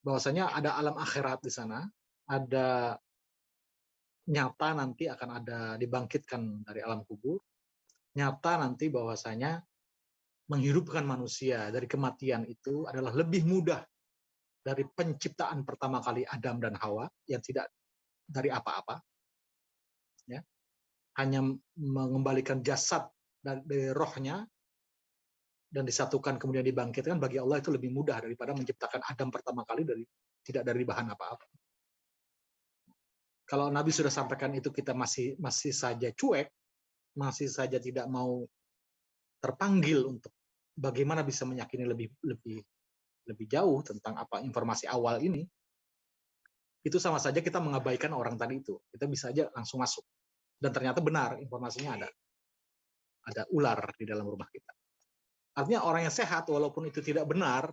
bahwasanya ada alam akhirat di sana, ada nyata nanti akan ada dibangkitkan dari alam kubur, nyata nanti bahwasanya menghidupkan manusia dari kematian itu adalah lebih mudah dari penciptaan pertama kali Adam dan Hawa yang tidak dari apa-apa, ya, hanya mengembalikan jasad dari rohnya dan disatukan kemudian dibangkitkan. Bagi Allah itu lebih mudah daripada menciptakan Adam pertama kali tidak dari bahan apa-apa. Kalau Nabi sudah sampaikan itu, kita masih saja cuek, masih saja tidak mau terpanggil untuk bagaimana bisa meyakini lebih jauh tentang apa informasi awal ini, itu sama saja kita mengabaikan orang tadi itu. Kita bisa aja langsung masuk. Dan ternyata benar informasinya ada ular di dalam rumah kita. Artinya orang yang sehat, walaupun itu tidak benar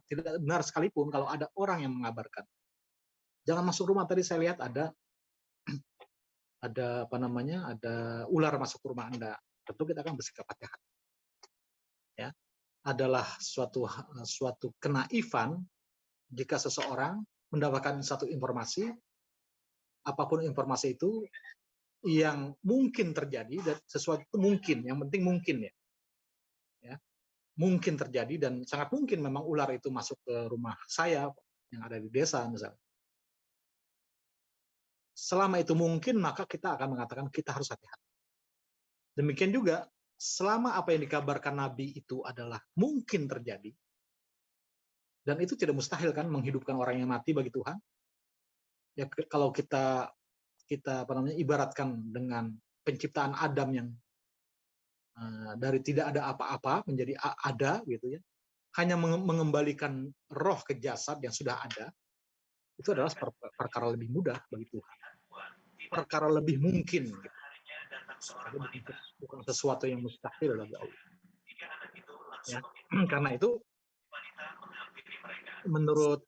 sekalipun, kalau ada orang yang mengabarkan, jangan masuk rumah. Tadi saya lihat ada ular masuk ke rumah Anda. Tentu kita akan bersikap hati-hati. Ya, adalah suatu kenaifan jika seseorang mendapatkan satu informasi, apapun informasi itu, yang mungkin terjadi, dan sesuatu itu mungkin, yang penting mungkin, ya, mungkin terjadi, dan sangat mungkin memang ular itu masuk ke rumah saya yang ada di desa misalnya. Selama itu mungkin, maka kita akan mengatakan kita harus hati-hati. Demikian juga, selama apa yang dikabarkan Nabi itu adalah mungkin terjadi, dan itu tidak mustahil kan menghidupkan orang yang mati bagi Tuhan. Ya, kalau kita ibaratkan dengan penciptaan Adam yang dari tidak ada apa-apa menjadi ada, gitu ya, hanya mengembalikan roh ke jasad yang sudah ada, itu adalah perkara lebih mudah bagi Tuhan, perkara lebih mungkin, gitu. Bukan sesuatu yang mustahil bagi Allah, ya. Karena itu menurut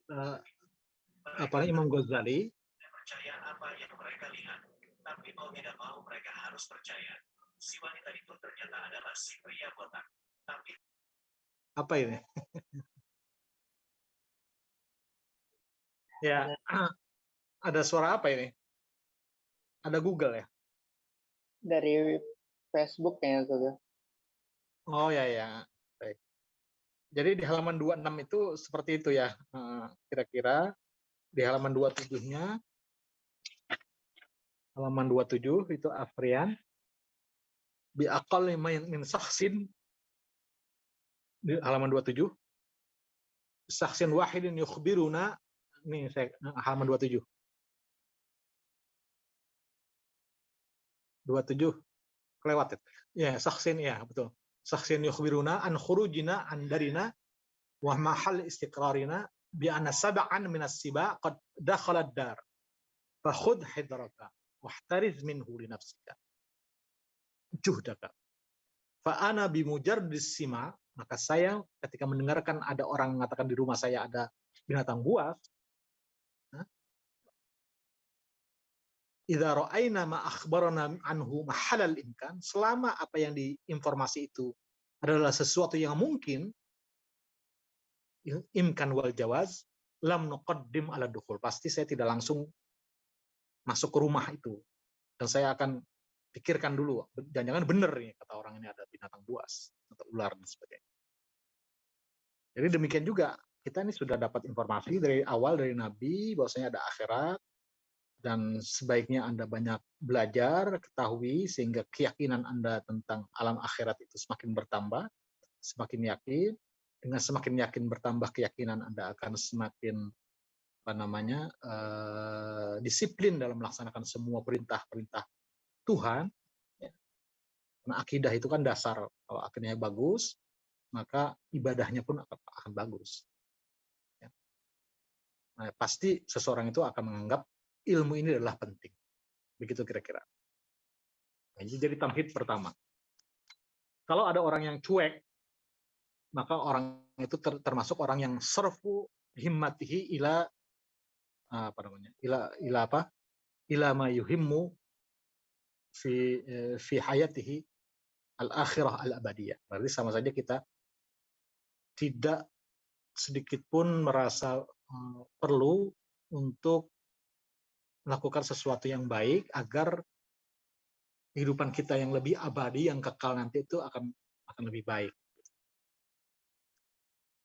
Imam Ghazali, tapi mau tidak mau mereka harus percaya si wanita itu ternyata adalah si pria botak. Tapi apa ini? Ya, ada suara apa ini? Ada Google ya? Dari Facebook kayaknya tuh. Oh ya. Baik. Jadi di halaman 26 itu seperti itu ya. Kira-kira di halaman 27-nya, halaman 27 itu Afrian bi aqalli min sakhsin, di halaman 27, sakhsin wahidin yukhbiruna, ini saya halaman 27 kelewat ya. Sakhsin, ya betul. Sakhsin yukhbiruna an khurujina an darina wa mahal istiqrarina bi anna sab'an min as-siba qad dakhala ad-dar fa khudh hidraka wahtariz minhu li nafsika juhdaka. Fa ana bi mujarradis sima, maka saya ketika mendengarkan ada orang mengatakan di rumah saya ada binatang buas, idza ra'ayna ma akhbarana anhu mahalal imkan, selama apa yang diinformasi itu adalah sesuatu yang mungkin, imkan wal jawaz, lam nuqaddim ala dukhul, pasti saya tidak langsung masuk ke rumah itu, dan saya akan pikirkan dulu, jangan-jangan benar nih kata orang ini ada binatang buas atau ular dan sebagainya. Jadi demikian juga kita ini sudah dapat informasi dari awal dari Nabi bahwasanya ada akhirat, dan sebaiknya Anda banyak belajar, ketahui, sehingga keyakinan Anda tentang alam akhirat itu semakin bertambah, semakin yakin. Dengan semakin yakin bertambah keyakinan, Anda akan semakin disiplin dalam melaksanakan semua perintah-perintah Tuhan. Karena akidah itu kan dasar. Kalau akidahnya bagus, maka ibadahnya pun akan bagus. Nah, pasti seseorang itu akan menganggap ilmu ini adalah penting. Begitu kira-kira. Nah, ini jadi tamhid pertama. Kalau ada orang yang cuek, maka orang itu termasuk orang yang sarfu himmatihi ila ma yuhimmu fi hayatihi al-akhirah al-abadiyah. Berarti sama saja kita tidak sedikit pun merasa perlu untuk melakukan sesuatu yang baik agar kehidupan kita yang lebih abadi, yang kekal nanti itu akan lebih baik.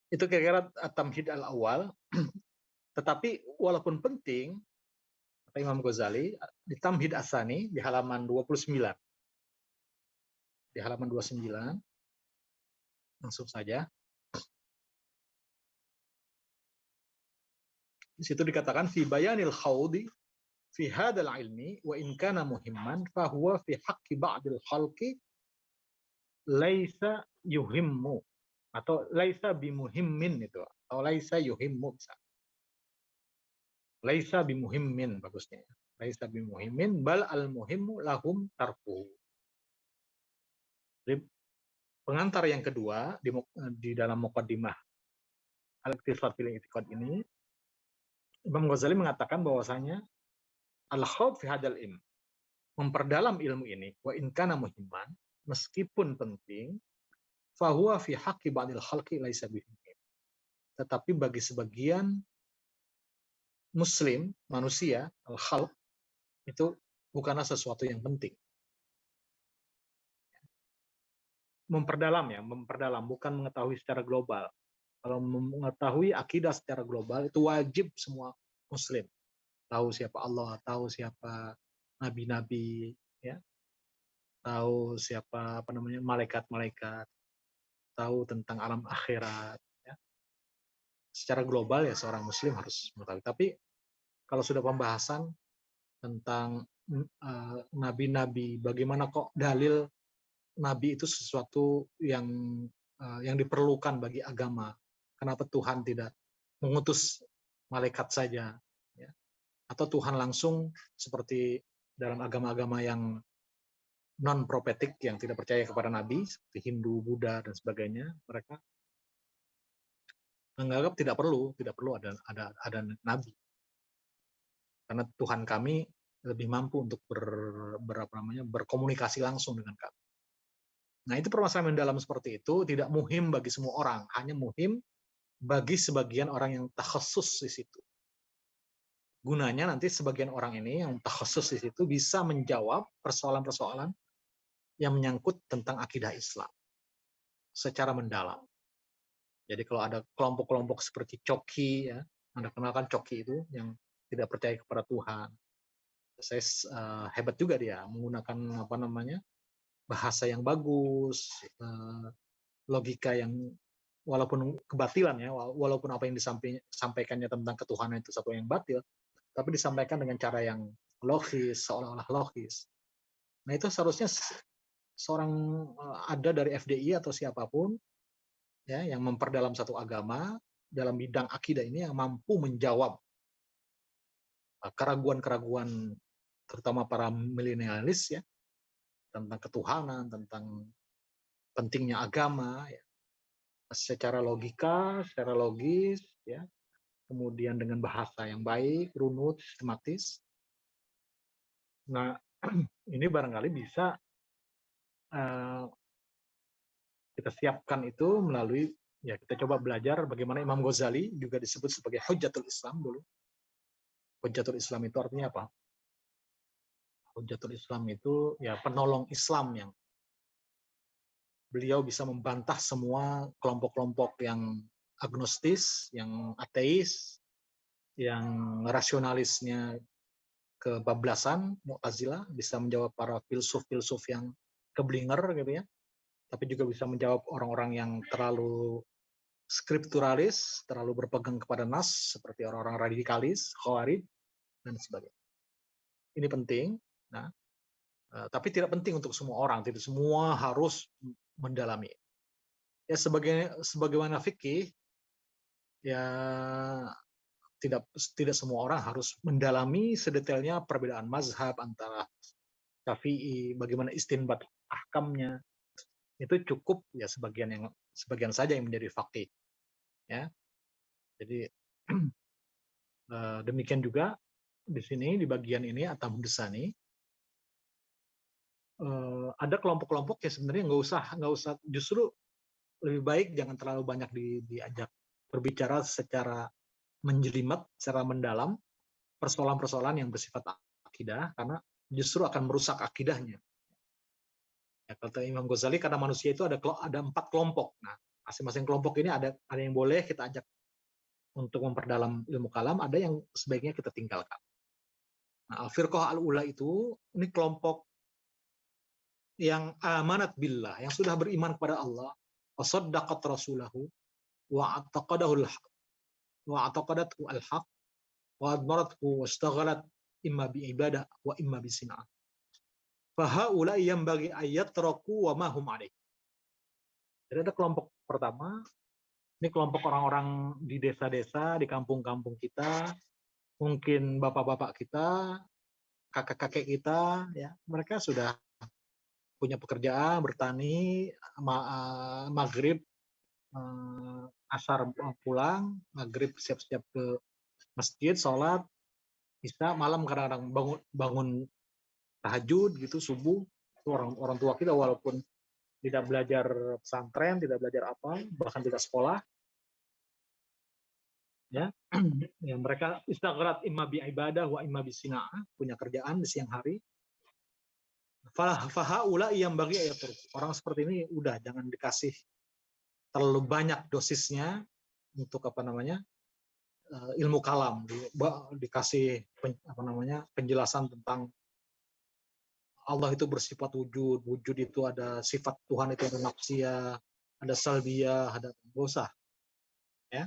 Itu kira-kira tamhid al-awal. Tetapi walaupun penting, kata Imam Ghazali, di tamhid asani di halaman 29. Di halaman 29, langsung saja. Di situ dikatakan fi bayanil khawdi fi hadzal ilmi wa in kana muhimman fa huwa fi haqqi ba'dil khalqi laisa yuhimmu, atau laisa bimuhimmin itu, atau laisa yuhimmu bisa. Laisa bimuhimmin bagusnya. Laisa bimuhimmin bal al muhimmu lahum tarkuhu. Jadi pengantar yang kedua di dalam muqaddimah al-iqtisad fil i'tiqad ini, Imam Ghazali mengatakan bahwasanya al-khawd fi hadzal ilm, memperdalam ilmu ini, wa in kana muhimman, meskipun penting, fa huwa fi haqqi ba'dil khalqi laisa bihim. Tetapi bagi sebagian muslim, manusia, al-khalq, itu bukanlah sesuatu yang penting. Memperdalam, bukan mengetahui secara global. Kalau mengetahui akidah secara global, itu wajib semua muslim. Tahu siapa Allah, tahu siapa nabi-nabi, ya, tahu siapa malaikat-malaikat, tahu tentang alam akhirat. Ya. Secara global ya seorang muslim harus mengetahui. Tapi kalau sudah pembahasan tentang nabi-nabi, bagaimana kok dalil nabi itu sesuatu yang diperlukan bagi agama. Kenapa Tuhan tidak mengutus malaikat saja, ya? Atau Tuhan langsung seperti dalam agama-agama yang non profetik yang tidak percaya kepada nabi seperti Hindu, Buddha dan sebagainya, mereka menganggap tidak perlu ada nabi. Karena Tuhan kami lebih mampu untuk berkomunikasi langsung dengan kami. Nah, itu permasalahan mendalam seperti itu tidak muhim bagi semua orang, hanya muhim bagi sebagian orang yang takhasus di situ. Gunanya nanti sebagian orang ini yang takhasus di situ bisa menjawab persoalan-persoalan yang menyangkut tentang akidah Islam secara mendalam. Jadi kalau ada kelompok-kelompok seperti Coki, ya, Anda kenalkan Coki itu yang tidak percaya kepada Tuhan. Saya hebat juga dia menggunakan bahasa yang bagus, logika yang walaupun kebatilan ya, walaupun apa yang disampaikannya tentang ketuhanan itu satu yang batil, tapi disampaikan dengan cara yang logis, seolah-olah logis. Nah itu seharusnya seorang ada dari FDI atau siapapun ya yang memperdalam satu agama dalam bidang akidah ini yang mampu menjawab keraguan-keraguan terutama para milenialis ya tentang ketuhanan, tentang pentingnya agama ya, secara logika, secara logis ya, kemudian dengan bahasa yang baik, runut, sistematis. Nah, ini barangkali bisa kita siapkan itu melalui ya kita coba belajar bagaimana Imam Ghazali juga disebut sebagai Hujjatul Islam dulu. Hujjatul Islam itu artinya apa? Hujjatul Islam itu ya penolong Islam yang beliau bisa membantah semua kelompok-kelompok yang agnostis, yang ateis, yang rasionalisnya kebablasan, Mu'tazilah, bisa menjawab para filsuf-filsuf yang keblinger gitu ya. Tapi juga bisa menjawab orang-orang yang terlalu skripturalis, terlalu berpegang kepada nas seperti orang-orang radikalis, khawarij dan sebagainya. Ini penting. Nah, tapi tidak penting untuk semua orang, tidak semua harus mendalami. Ya sebagaimana fikih, ya tidak semua orang harus mendalami sedetailnya perbedaan mazhab antara Syafi'i, bagaimana istinbat ahkamnya. Itu cukup ya sebagian saja yang menjadi faqih. Ya. Jadi demikian juga di sini di bagian ini At-Tamhid Tsani ada kelompok-kelompok yang sebenarnya nggak usah justru lebih baik jangan terlalu banyak diajak berbicara secara menjelimet secara mendalam persoalan-persoalan yang bersifat akidah, karena justru akan merusak akidahnya. Ya, kata Imam Ghazali, karena manusia itu ada 4 kelompok. Nah, masing-masing kelompok ini ada yang boleh kita ajak untuk memperdalam ilmu kalam, ada yang sebaiknya kita tinggalkan. Nah, al-firqah al-ula itu ini kelompok yang amanat billah, yang sudah beriman kepada Allah, wa saddaqat rasulahu, wa ataqadahu al-haq, wa ataqadathu al-haq, wa admarathu wastaghalat imma bi ibadah wa imma bi sin'ah. Fahaula yanbaghi ayatraku wa ma hum alaih. Jadi ada kelompok pertama, ini kelompok orang-orang di desa-desa, di kampung-kampung kita, mungkin bapak-bapak kita, kakek-kakek kita, ya, mereka sudah punya pekerjaan, bertani, maghrib, asar pulang, maghrib siap-siap ke masjid, sholat, isya, malam kadang-kadang bangun tahajud gitu, subuh. Itu orang tua kita walaupun tidak belajar pesantren, tidak belajar apa, bahkan tidak sekolah, ya, ya mereka istagharat imma bi ibadah wa imma bi sina'ah, punya kerjaan di siang hari. Fahaula yang bagi ayat orang seperti ini udah jangan dikasih terlalu banyak dosisnya untuk ilmu kalam, dikasih penjelasan tentang Allah itu bersifat wujud, wujud itu ada sifat Tuhan itu ada nafsiyah, ada salbiyah, ada dosa, ya.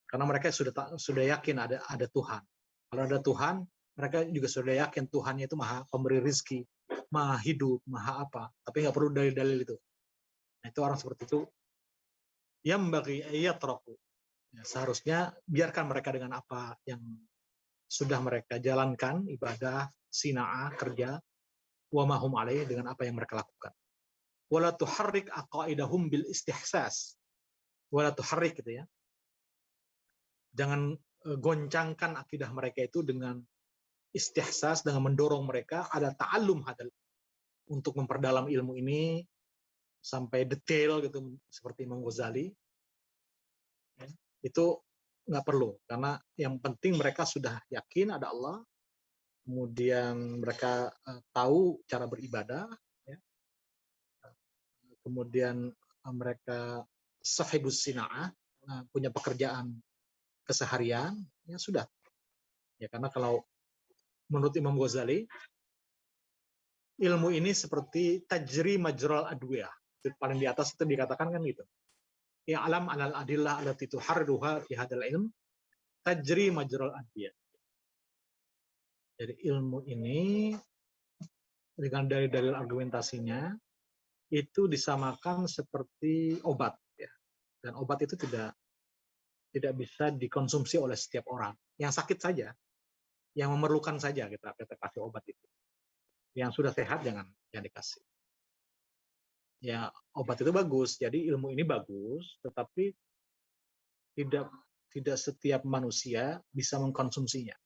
Karena mereka sudah yakin ada Tuhan. Kalau ada Tuhan, mereka juga sudah yakin Tuhannya itu maha pemberi rizki, maha hidup, maha apa. Tapi nggak perlu dalil-dalil itu. Nah, itu orang seperti itu yang bagi yatraku. Ya, seharusnya biarkan mereka dengan apa yang sudah mereka jalankan, ibadah, sina'ah, kerja, wa mahum alaih, dengan apa yang mereka lakukan. Wala tuharrik aqaidahum bil istihsas. Wala tuharrik gitu ya. Jangan goncangkan akidah mereka itu dengan istihsas, dengan mendorong mereka ada ta'allum hadal untuk memperdalam ilmu ini sampai detail gitu seperti Imam Ghazali. Itu nggak perlu, karena yang penting mereka sudah yakin ada Allah, kemudian mereka tahu cara beribadah, ya. Kemudian mereka sahibus sina'ah, punya pekerjaan keseharian, ya sudah. Ya, karena kalau menurut Imam Ghazali, ilmu ini seperti tajri majral adwiyah. Paling di atas itu dikatakan kan gitu. Ya alam alal adillah allati tuharruha fi hadzal ilm tajri majral adwiyah. Jadi ilmu ini dengan dalil-dalil argumentasinya itu disamakan seperti obat, ya. Dan obat itu tidak bisa dikonsumsi oleh setiap orang. Yang sakit saja, yang memerlukan saja kita kasih obat itu. Yang sudah sehat jangan dikasih. Ya, obat itu bagus, jadi ilmu ini bagus, tetapi tidak setiap manusia bisa mengkonsumsinya.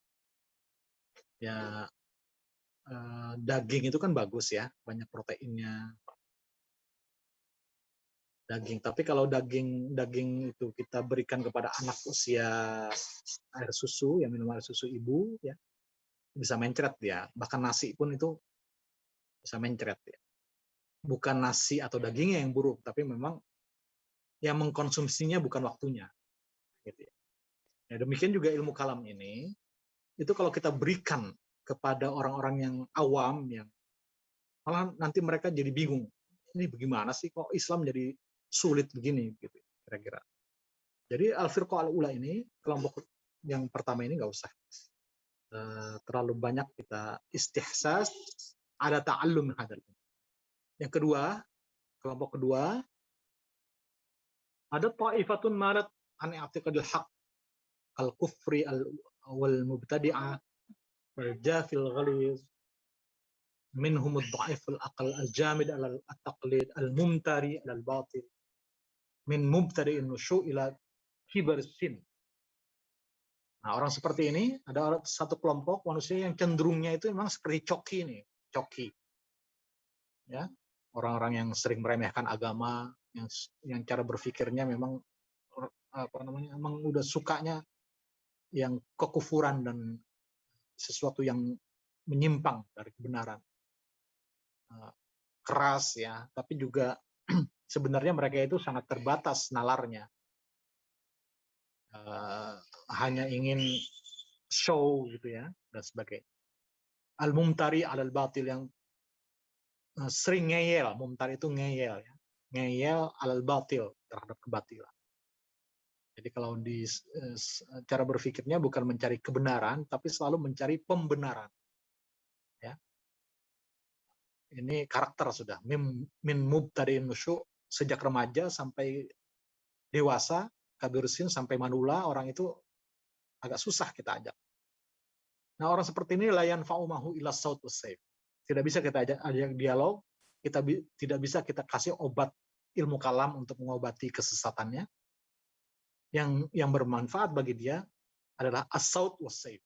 Ya, daging itu kan bagus ya, banyak proteinnya. Daging, tapi kalau daging itu kita berikan kepada anak usia air susu, yang minum air susu ibu, ya bisa mencret ya. Bahkan nasi pun itu bisa mencret ya. Bukan nasi atau dagingnya yang buruk, tapi memang yang mengkonsumsinya bukan waktunya. Gitu ya. Ya, demikian juga ilmu kalam ini, itu kalau kita berikan kepada orang-orang yang awam, yang malah nanti mereka jadi bingung. Ini bagaimana sih kok Islam jadi sulit begini, gitu kira-kira. Jadi al-firqah al-ula ini, kelompok yang pertama ini nggak usah terlalu banyak kita istihsas, ada ta'allum hadal. Yang kedua, kelompok kedua, ada ta'ifatun marat an i'tiqadil haq al-kufri wal mubtadi'ah wal jafil ghaliz minhum ad-dha'if al-aql al-jamid al-taqlid al-mumtari al-batil min mubtadi'in nusyu' ila kibar sin. Nah, orang seperti ini ada satu kelompok manusia yang cenderungnya itu memang seperti coki. Ya, orang-orang yang sering meremehkan agama, yang cara berpikirnya memang memang udah sukanya kekufuran dan sesuatu yang menyimpang dari kebenaran. Keras ya, tapi juga sebenarnya mereka itu sangat terbatas nalarnya. Hanya ingin show gitu ya dan sebagainya. Al-mumtari alal batil, yang sering ngeyel. Mumtari itu ngeyel ya. Ngeyel alal batil, terhadap kebatilan. Jadi kalau di cara berpikirnya bukan mencari kebenaran, tapi selalu mencari pembenaran. Ya. Ini karakter sudah. Min mubtadi'in nusyu, sejak remaja sampai dewasa, kabirsin sampai manula, orang itu agak susah kita ajak. Nah, orang seperti ini layan fa'umahu ila saut wassaif. Tidak bisa kita ajak dialog, tidak bisa kita kasih obat ilmu kalam untuk mengobati kesesatannya. Yang bermanfaat bagi dia adalah as-saut wassaif.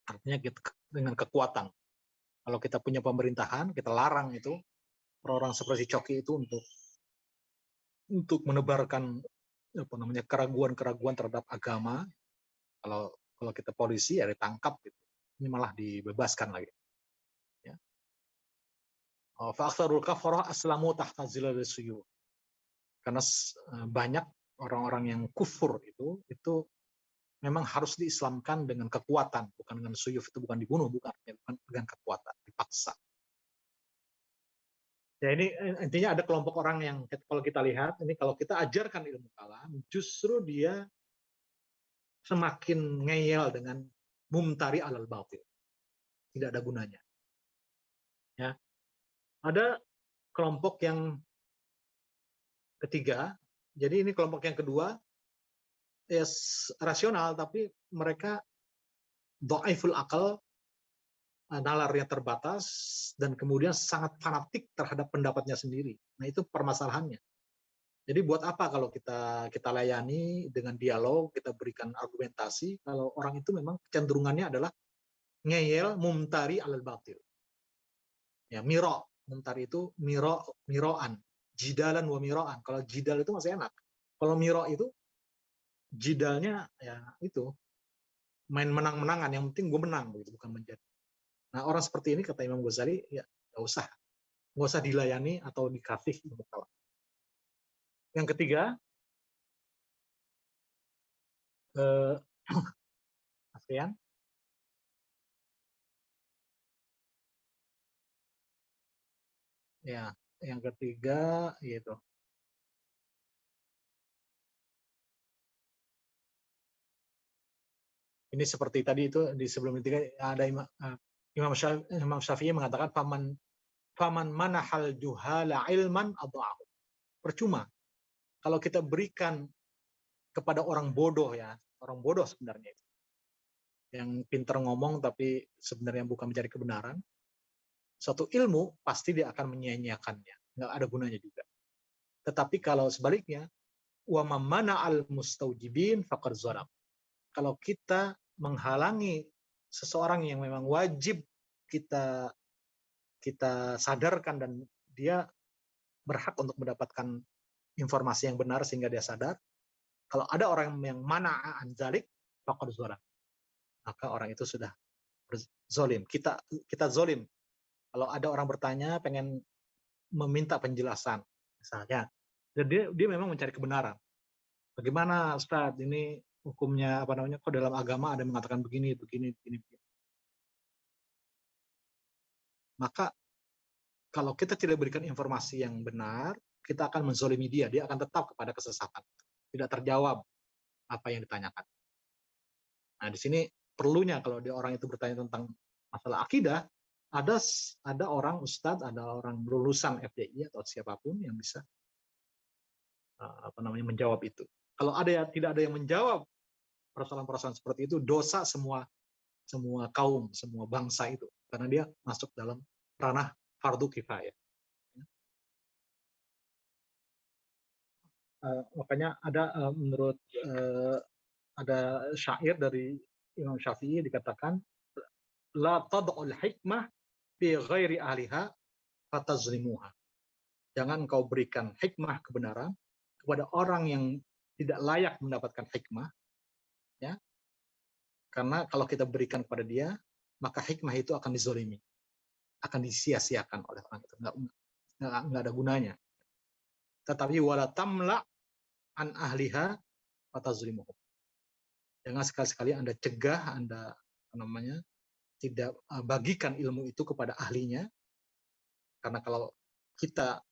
Artinya dengan kekuatan. Kalau kita punya pemerintahan, kita larang itu orang-orang seperti Coki itu untuk menebarkan keraguan-keraguan terhadap agama. Kalau kita polisi ya ditangkap gitu. Ini malah dibebaskan lagi. Ya. Fa'aktsarul kafarah aslamu tahta zilal suyuh. Karena banyak orang-orang yang kufur itu memang harus diislamkan dengan kekuatan, bukan dengan suyuf, itu bukan dibunuh, bukan dengan kekuatan, dipaksa. Ya, ini intinya ada kelompok orang yang kalau kita lihat, ini kalau kita ajarkan ilmu kalam, justru dia semakin ngeyel dengan mumtari alal batil. Tidak ada gunanya. Ya. Ada kelompok yang ketiga, jadi ini kelompok yang kedua, rasional, tapi mereka dhaiful akal, nalarnya terbatas, dan kemudian sangat fanatik terhadap pendapatnya sendiri. Nah, itu permasalahannya. Jadi buat apa kalau kita layani dengan dialog, kita berikan argumentasi, kalau orang itu memang kecenderungannya adalah ngeyel, mumtari alal batil. Ya, mumtari itu miroan, jidalan wa miroan. Kalau jidal itu masih enak. Kalau miro itu jidalnya ya itu main menang-menangan, yang penting gue menang begitu, bukan menjadi. Nah, orang seperti ini kata Imam Ghazali ya nggak usah dilayani atau dikasih ilmu kalam. Yang ketiga, ASEAN. Ya, yang ketiga yaitu ini seperti tadi itu di sebelum ketiga ada Imam Syafi'i mengatakan faman manahal juhala ilman adha'ahu. Percuma kalau kita berikan kepada orang bodoh ya, orang bodoh sebenarnya itu, yang pintar ngomong tapi sebenarnya bukan mencari kebenaran, suatu ilmu pasti dia akan menyia-nyiakannya, nggak ada gunanya juga. Tetapi kalau sebaliknya, wa mamana al mustaujibin faqad zalam. Kalau kita menghalangi seseorang yang memang wajib kita sadarkan dan dia berhak untuk mendapatkan informasi yang benar sehingga dia sadar, kalau ada orang yang mana'a an dzalik faqad zalam, maka orang itu sudah zolim. Kita zolim. Kalau ada orang bertanya pengen meminta penjelasan misalnya, dan dia memang mencari kebenaran. Bagaimana Ustadz, ini hukumnya kok dalam agama ada yang mengatakan begini. Maka kalau kita tidak berikan informasi yang benar, kita akan menzolimi dia akan tetap kepada kesesatan. Tidak terjawab apa yang ditanyakan. Nah, di sini perlunya kalau orang itu bertanya tentang masalah akidah, ada orang ustadz, ada orang lulusan FDI atau siapapun yang bisa menjawab itu. Kalau tidak ada yang menjawab persoalan-persoalan seperti itu, dosa semua kaum, semua bangsa itu, karena dia masuk dalam ranah fardu kifayah. Makanya ada menurut ada syair dari Imam Syafi'i dikatakan la tad'ul hikmah fi ghairi ahliha fatazlimuha. Jangan kau berikan hikmah kebenaran kepada orang yang tidak layak mendapatkan hikmah, ya, Karena kalau kita berikan kepada dia, maka hikmah itu akan dizolimi, akan disia-siakan oleh orang itu, nggak ada gunanya. Tetapi wala tamla an ahliha fatazlimuhum. Jangan sekali-sekali Anda cegah, Anda tidak bagikan ilmu itu kepada ahlinya, karena kalau kita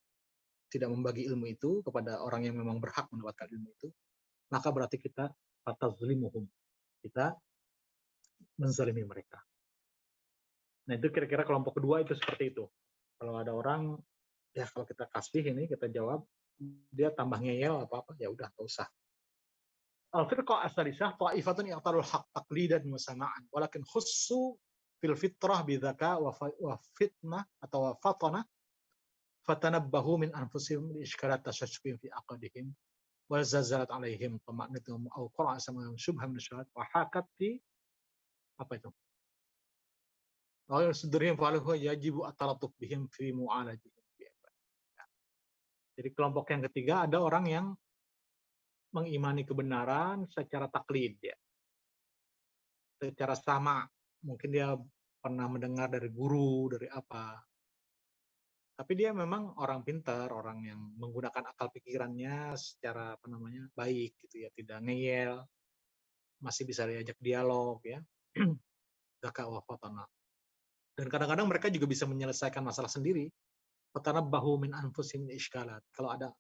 tidak membagi ilmu itu kepada orang yang memang berhak mendapatkan ilmu itu, maka berarti kita fatazlimuhum, kita menzalimi mereka. Nah, itu kira-kira kelompok kedua itu seperti itu. Kalau ada orang, ya kalau kita kasih ini, kita jawab, dia tambah ngeyel apa-apa, ya udah, nggak usah. Al-firqah as-salisah ta'ifatun yaqtarul haqq taqlidan wa sama'an walakin khussu fil fitrah bidzaka wa fitnah atau fatana fatanabbahu min anfusihim li iskalat tashasshuqin fi aqdihim wa zalzalat alaihim tama'natuhum aw qara'a sama'an syubhan min syuhat wa hakat fi apa itu? Wa sudurihim falahu yajibu at-talatuf bihim fi mu'alajihim. Jadi kelompok yang ketiga ada orang yang mengimani kebenaran secara taklid, ya, secara sama. Mungkin dia pernah mendengar dari guru, dari apa. Tapi dia memang orang pintar, orang yang menggunakan akal pikirannya secara baik gitu ya, tidak ngeyel, masih bisa diajak dialog ya. Zaka wa fatana. Dan kadang-kadang mereka juga bisa menyelesaikan masalah sendiri. Fatanabbahu min anfusihim iskalat. Kalau ada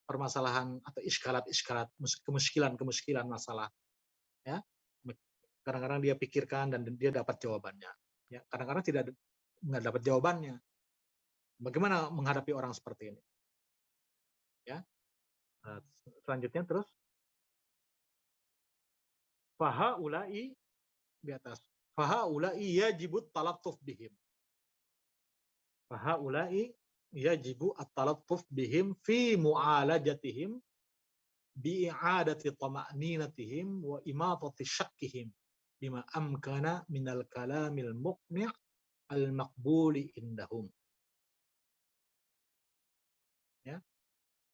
permasalahan atau iskalat, kemuskilan masalah, ya, kadang-kadang dia pikirkan dan dia dapat jawabannya. Ya, kadang-kadang nggak dapat jawabannya. Bagaimana menghadapi orang seperti ini? Ya, selanjutnya terus fahaulai di atas. Fahaulai yajibut talattuf bihim. Fahaulai yajibu at-talattuf bihim fi mu'alajatihim bi'adati tama'ninatihim wa imatati syakkihim bima amkana minal kalamil muqni' al-maqbuli indahum. Ya.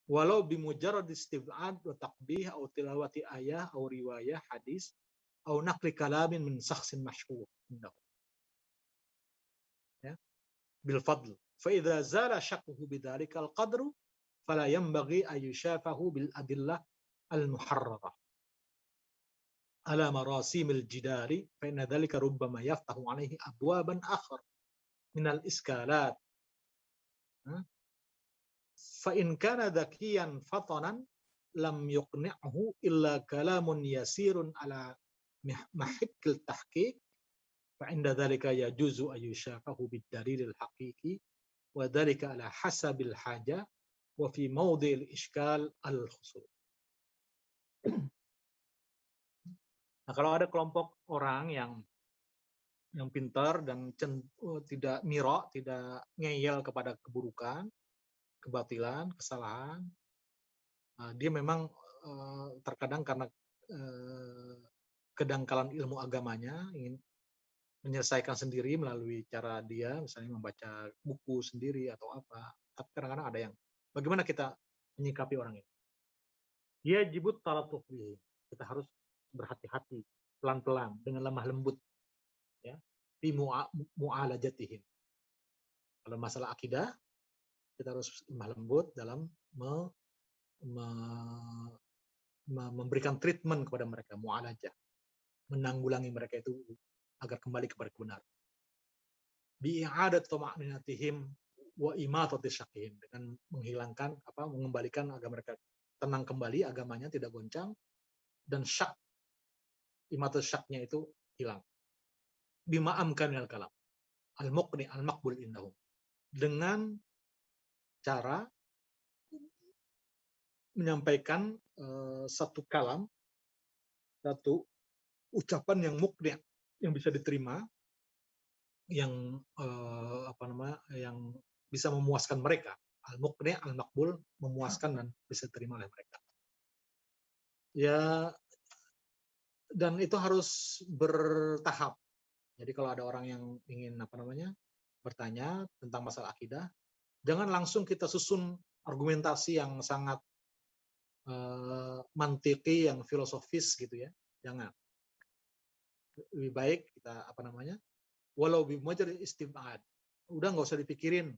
Walau bimujarrad istib'ad wa taqbih atau tilawati ayah atau riwayah hadis atau naqli kalamin min syakhsin masyhur indahum. Ya. Bil fadl. Fa idza zala syakkuhu bidzalika al-qadru fala yanbaghi an yushafahu bil adillah al-muharrarah ala marasim al-jidari fa inna dhalika rubbama yaftahu alaihi abwaban akhar min al-iskalat. Fa in kana dhakiyan fatanan lam yuqni'hu illa kalamun yasirun ala mahikkil tahqiq fa inda dhalika yajuzu an yushafahu bid dalil al-haqiqi wa dhalika ala hasabil haja wa fi mawdi'il iskal al-khusus. Nah, kalau ada kelompok orang yang pintar dan tidak mirok, tidak ngeyel kepada keburukan, kebatilan, kesalahan, dia memang terkadang karena kedangkalan ilmu agamanya ingin menyelesaikan sendiri melalui cara dia, misalnya membaca buku sendiri atau apa. Tapi kadang-kadang ada yang, bagaimana kita menyikapi orang ini? Dia jibut talatuf bihi. Kita harus berhati-hati, pelan-pelan, dengan lemah lembut, ya, fi mu'alajatihim. Kalau masalah akidah, kita harus lemah lembut dalam memberikan treatment kepada mereka, mu'alajah, menanggulangi mereka itu agar kembali kepada kebenaran. Bi'adat tama'ninatihim wa imatati syakihim, dengan mengembalikan agar mereka tenang kembali, agamanya tidak goncang, dan syak, imatul syaknya itu hilang. Bima amkanil kalam al-muqni al-maqbul indahum, dengan cara menyampaikan satu kalam, satu ucapan yang muqni, yang bisa diterima, yang yang bisa memuaskan mereka. Al-muqni al-maqbul, memuaskan dan bisa diterima oleh mereka. Ya, dan itu harus bertahap. Jadi kalau ada orang yang ingin bertanya tentang masalah akidah, jangan langsung kita susun argumentasi yang sangat mantiki, yang filosofis gitu ya. Jangan. lebih baik kita walau bimujarrad istibad, udah nggak usah dipikirin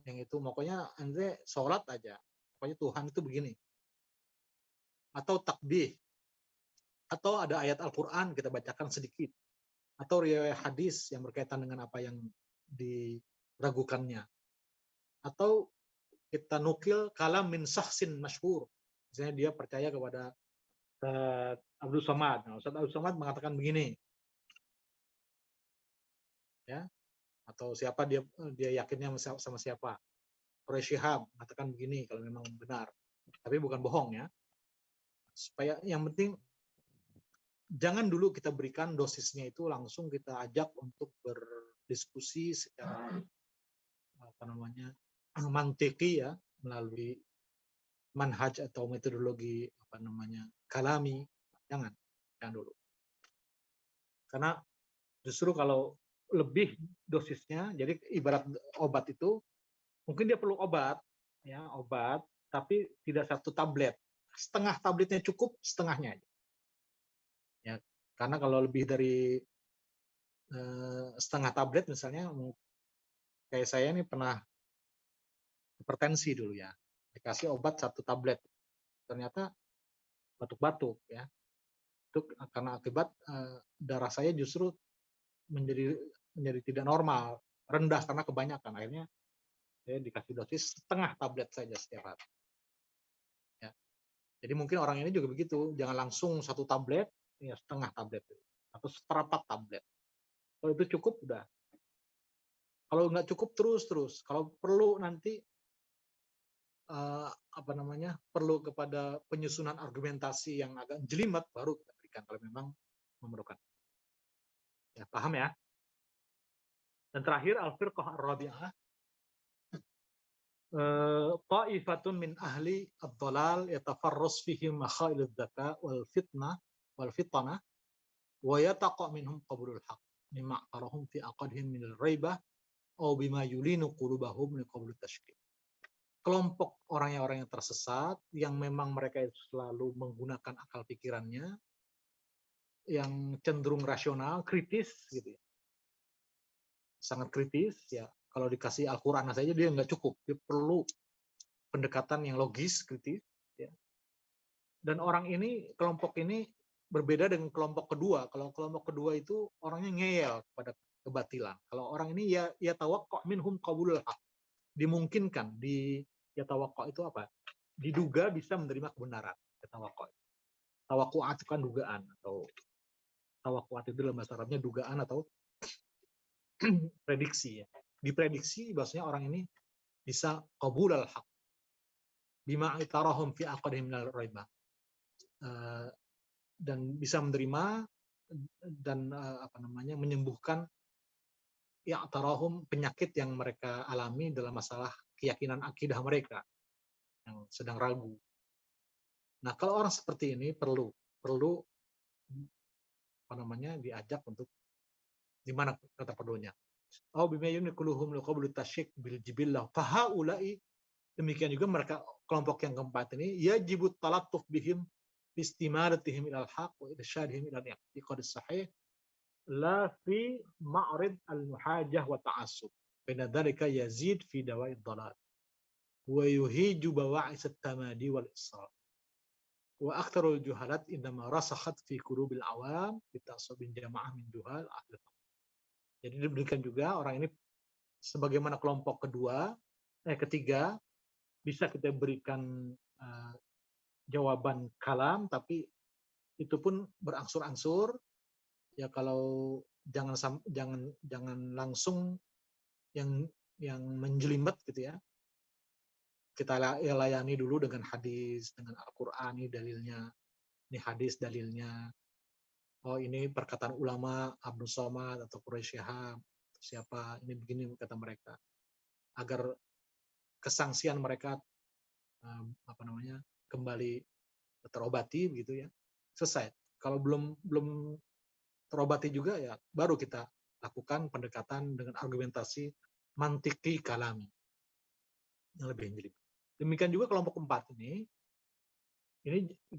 yang itu, pokoknya ente sholat aja, pokoknya Tuhan itu begini, atau takbih, atau ada ayat Al-Quran kita bacakan sedikit, atau riwayat hadis yang berkaitan dengan apa yang diragukannya, atau kita nukil kalam min syahsin masyhur, misalnya dia percaya kepada Abdul Somad. Nah, Ustaz Abdul Somad mengatakan begini, ya, atau siapa dia yakinnya sama siapa. Quraisy Shihab mengatakan begini kalau memang benar, tapi bukan bohong ya. Supaya yang penting jangan dulu kita berikan dosisnya itu langsung kita ajak untuk berdiskusi secara mantiki ya, melalui manhaj atau metodologi kalami. Jangan dulu. Karena justru kalau lebih dosisnya, jadi ibarat obat itu, mungkin dia perlu obat, tapi tidak satu tablet. Setengah tabletnya cukup, setengahnya aja. Ya, karena kalau lebih dari setengah tablet misalnya, kayak saya ini pernah hipertensi dulu ya, dikasih obat satu tablet, ternyata batuk-batuk ya. Itu karena akibat darah saya justru menjadi tidak normal, rendah karena kebanyakan. Akhirnya saya dikasih dosis setengah tablet saja setiap hari. Ya. Jadi mungkin orang ini juga begitu, jangan langsung satu tablet, ya setengah tablet atau seperempat tablet. Kalau itu cukup udah. Kalau nggak cukup terus. Kalau perlu nanti perlu kepada penyusunan argumentasi yang agak jelimet baru kita berikan kalau memang memerlukan. Ya, paham ya? Dan terakhir al-firqah ar-rabi'ah, ta'ifatun min ahli ad-dhalal yatafarras fihim makhail ad-dhaka wal fitnah wa yataqa minhum qabulul haqq mimma arahum fi aqadhim min al-raibah aw bima yulinu qulubahum li qabul tashkik. Kelompok orang yang tersesat yang memang mereka selalu menggunakan akal pikirannya yang cenderung rasional, kritis gitu ya. Sangat kritis ya. Kalau dikasih Al-Qur'an saja dia nggak cukup, dia perlu pendekatan yang logis, kritis ya. Dan kelompok ini berbeda dengan kelompok kedua. Kalau kelompok kedua itu orangnya ngeyel pada kebatilan. Kalau orang ini ya tawaqqa' minhum qabulul haq. Dimungkinkan ya tawaqqa' itu apa? Diduga bisa menerima kebenaran. Ya tawaqqa'. Tawaqqu'at itu kan dugaan, atau tawaqqu'at itu dalam bahasa Arabnya dugaan atau prediksi ya. Diprediksi bahwasanya orang ini bisa qabulul haq. Bima itarahum fi aqdihim minal raibah. Dan bisa menerima dan menyembuhkan penyakit yang mereka alami dalam masalah keyakinan akidah mereka yang sedang ragu. Nah, kalau orang seperti ini perlu diajak untuk di mana kata perlunya. Au bima yunquluhum liqablu tasyik bil jibillah. Fahaulai, demikian juga mereka kelompok yang keempat ini yajibut talattuf bihim bistimadatihim ilal haq wa irsyadihim ilal i'tiqad sahih la fi ma'rid al-muhajah wa ta'assub. Bina dzalika yazid fi dawa'id dhalal wa yuhiju bawa'is at-tamadi wal israr. Wa aktsarul juhalat indama rasakhat fi qulubil awam bi ta'assubin jama'ah min juhal ahli. Jadi diberikan juga orang ini sebagaimana kelompok ketiga bisa kita berikan jawaban kalam, tapi itu pun berangsur-angsur ya. Kalau jangan langsung yang menjelimet gitu ya. Kita layani dulu dengan hadis, dengan Al-Qur'an, ini dalilnya, ini hadis dalilnya. Oh, ini perkataan ulama Abdul Somad atau Quraisy Shihab, siapa, ini begini kata mereka. Agar kesangsian mereka kembali terobati begitu ya. Selesai. Kalau belum terobati juga ya baru kita lakukan pendekatan dengan argumentasi mantiki kalami yang lebih jeli. Demikian juga kelompok keempat ini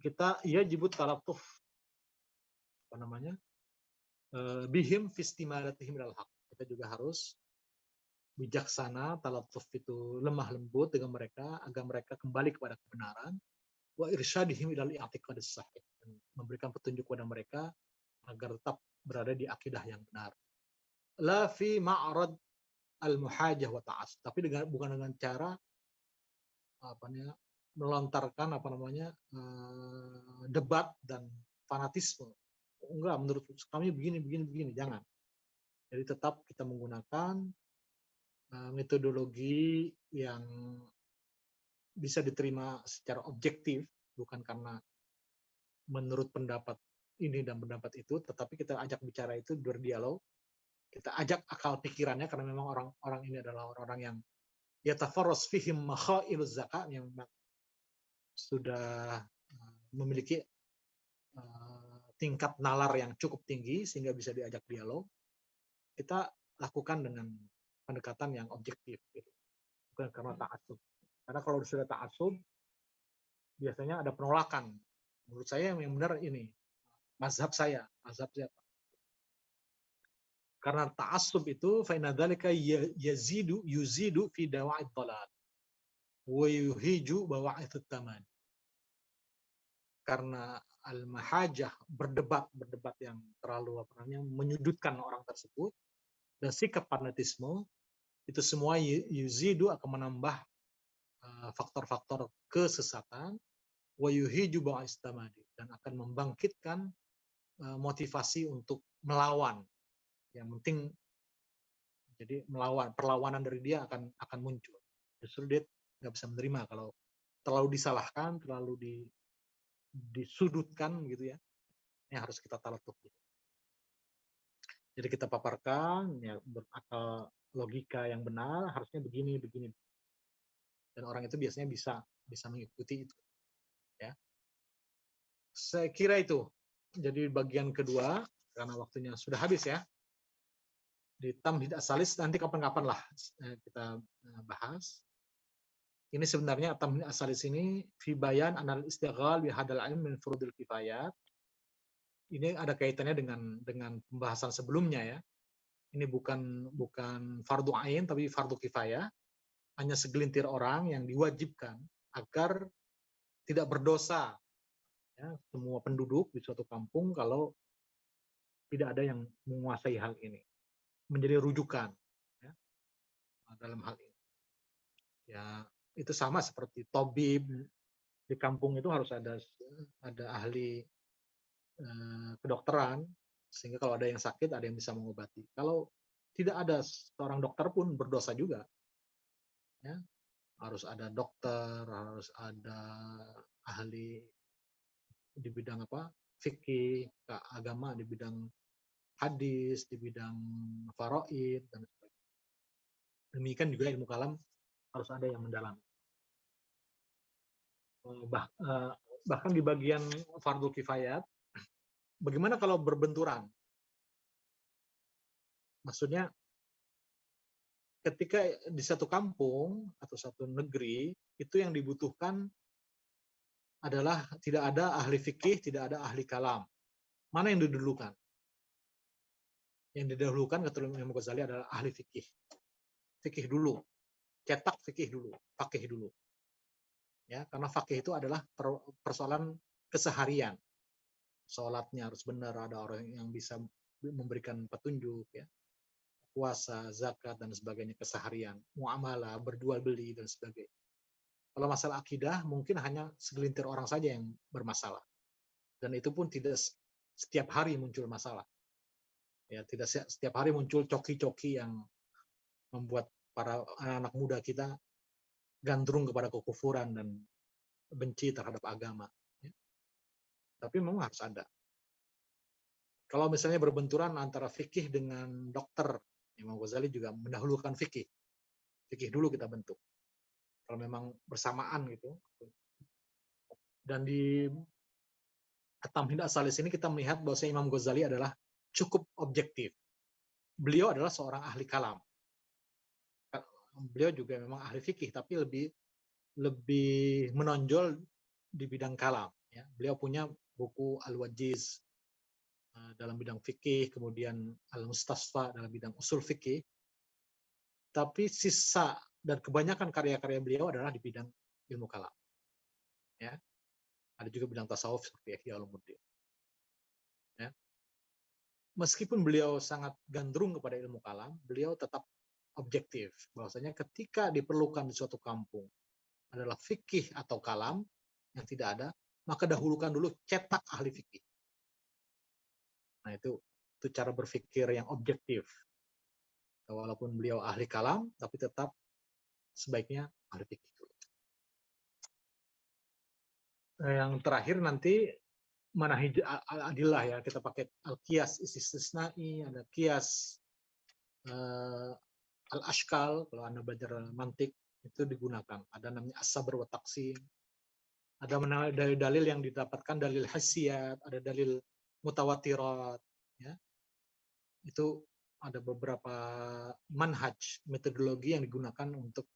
kita jibut talattuf bihim fistimalatihim ilal haq. Kita juga harus bijaksana, talatuf itu lemah lembut dengan mereka agar mereka kembali kepada kebenaran. Wa irsyadihim ilal i'tiqadis sahih. Memberikan petunjuk kepada mereka agar tetap berada di akidah yang benar. La fi ma'rad al-muhajah wa ta'as. Tapi bukan dengan cara melontarkan debat dan fanatisme. Enggak, menurut kami begini, jangan. Jadi tetap kita menggunakan metodologi yang bisa diterima secara objektif, bukan karena menurut pendapat ini dan pendapat itu, tetapi kita ajak bicara itu berdialog, kita ajak akal pikirannya, karena memang orang-orang ini adalah orang-orang yang yatafarras fihim makhailuz zakat, yang sudah memiliki tingkat nalar yang cukup tinggi sehingga bisa diajak dialog. Kita lakukan dengan pendekatan yang objektif, gitu. Bukan karena ta'assub. Karena kalau sudah ta'assub, biasanya ada penolakan. Menurut saya yang benar ini, mazhab siapa? Karena ta'assub itu, fa'inna dzalika yuzidu fi dawa'id dhalal, wa yuhiju bawa'ithut tamad. Karena al-mahajah, berdebat yang terlalu menyudutkan orang tersebut, dan sikap fanatisme, itu semua yuzidu akan menambah faktor-faktor kesesatan, wa yuhiju ba'istamadi, dan akan membangkitkan motivasi untuk melawan. Yang penting jadi perlawanan dari dia akan muncul. Justru dia nggak bisa menerima kalau terlalu disalahkan, terlalu disudutkan gitu ya. Ini harus kita talatuf. Jadi kita paparkan ya, berakal logika yang benar, harusnya begini. Dan orang itu biasanya bisa mengikuti itu. Ya. Saya kira itu. Jadi bagian kedua, karena waktunya sudah habis ya. Di Tamhid As-Salis nanti kapan-kapan lah kita bahas. Ini sebenarnya Tamhid As-Salis ini fi bayan anal istighal bi hadal ilm min furudil kifayat. Ini ada kaitannya dengan pembahasan sebelumnya ya. Ini bukan fardu ain tapi fardu kifayah. Hanya segelintir orang yang diwajibkan agar tidak berdosa ya, semua penduduk di suatu kampung kalau tidak ada yang menguasai hal ini, menjadi rujukan ya, dalam hal ini. Ya itu sama seperti tabib di kampung itu harus ada ahli kedokteran, sehingga kalau ada yang sakit ada yang bisa mengobati. Kalau tidak ada seorang dokter pun berdosa juga. Ya, harus ada dokter, harus ada ahli di bidang fikih, agama, di bidang hadis, di bidang faraid dan sebagainya. Demikian juga ilmu kalam harus ada yang mendalam. Bahkan di bagian fardu kifayat, bagaimana kalau berbenturan? Maksudnya ketika di satu kampung atau satu negeri itu yang dibutuhkan adalah tidak ada ahli fikih, tidak ada ahli kalam. Mana yang didahulukan? Yang didahulukan kata Imam Ghazali adalah ahli fikih. Fikih dulu. Cetak fikih dulu, fakih dulu. Ya, karena fakih itu adalah persoalan keseharian. Sholatnya harus benar, ada orang yang bisa memberikan petunjuk ya. Puasa, zakat dan sebagainya, keseharian, muamalah, berjual beli dan sebagainya. Kalau masalah akidah mungkin hanya segelintir orang saja yang bermasalah. Dan itu pun tidak setiap hari muncul masalah. Ya, tidak setiap hari muncul coki-coki yang membuat para anak-anak muda kita gandrung kepada kekufuran dan benci terhadap agama. Ya. Tapi memang harus ada. Kalau misalnya berbenturan antara fikih dengan dokter, Imam Ghazali juga mendahulukan fikih. Fikih dulu kita bentuk. Kalau memang bersamaan gitu. Dan di Tamhid As-Salis ini kita melihat bahwa Imam Ghazali adalah cukup objektif. Beliau adalah seorang ahli kalam. Beliau juga memang ahli fikih, tapi lebih menonjol di bidang kalam. Ya. Beliau punya buku Al-Wajiz dalam bidang fikih, kemudian Al-Mustasfa dalam bidang usul fikih, tapi sisa dan kebanyakan karya-karya beliau adalah di bidang ilmu kalam. Ya, ada juga bidang tasawuf seperti Ihya Ulumuddin. Ya. Meskipun beliau sangat gandrung kepada ilmu kalam, beliau tetap objektif. Bahwasanya ketika diperlukan di suatu kampung adalah fikih atau kalam yang tidak ada, maka dahulukan dulu cetak ahli fikih. Nah itu cara berpikir yang objektif. Walaupun beliau ahli kalam, tapi tetap sebaiknya ahli fikih. Yang terakhir nanti manahij al-adillah ya, kita pakai al-qiyas istisnai, ada qiyas al-ashkal, kalau Anda belajar mantik itu digunakan. Ada namanya as-sabr wa taqsim. Ada dalil-dalil yang didapatkan, dalil hasiyat, ada dalil mutawatirat, ya. Itu ada beberapa manhaj, metodologi yang digunakan untuk